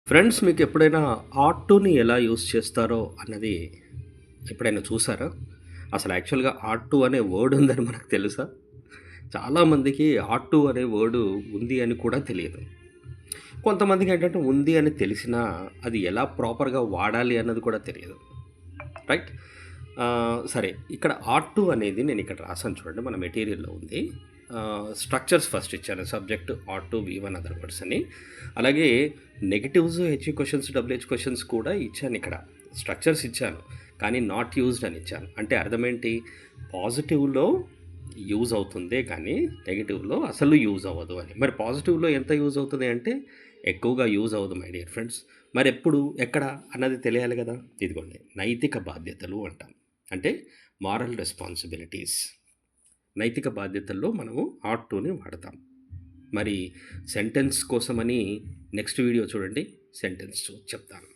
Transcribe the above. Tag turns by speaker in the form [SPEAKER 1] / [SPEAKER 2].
[SPEAKER 1] Friends మీకు ఎప్పుడైనా ఆట్ టూని ఎలా యూస్ చేస్తారో అన్నది ఎప్పుడైనా చూసారా? అసలు యాక్చువల్‌గా ఆట్ టూ అనే వర్డ్ ఉందని మనకు తెలుసా? చాలామందికి ఆట్ టూ అనే వర్డ్ ఉంది అని కూడా తెలియదు. కొంతమందికేంటంటే ఉంది అని తెలిసినా అది ఎలా ప్రాపర్‌గా వాడాలి అన్నది కూడా తెలియదు. రైట్? సరే ఇక్కడ ఆట్ టూ అనేది నేను ఇక్కడ రాసాను చూడండి. మన మెటీరియల్‌లో ఉంది. స్ట్రక్చర్స్ ఫస్ట్ ఇచ్చాను. Subject at to V one other words అని. అలాగే negatives, HE questions, WH questions కూడా ఇచ్చాను ఇక్కడ. స్ట్రక్చర్స్ ఇచ్చాను. కానీ నాట్ యూజ్డ్ అని ఇచ్చాను. అంటే అర్థమేంటి? పాజిటివ్‌లో యూజ్ అవుతుందే కానీ నెగెటివ్‌లో అసలు యూజ్ అవ్వదు అని. మరి పాజిటివ్‌లో ఎంత యూజ్ అవుతది అంటే ఎక్కువగా యూజ్ అవ్వదు మై డియర్ ఫ్రెండ్స్. మరెప్పుడు, ఎక్కడ అన్నది తెలియాలి గదా! ఇదిగోండి నైతిక బాధ్యతలు అంటాం. అంటే మారల్ రెస్పాన్సిబిలిటీస్. నైతిక బాధ్యతల్లో మనము ఆట్ టూని వాడతాం. మరి సెంటెన్స్ కోసమని నెక్స్ట్ వీడియో చూడండి. సెంటెన్స్ చెప్తాను.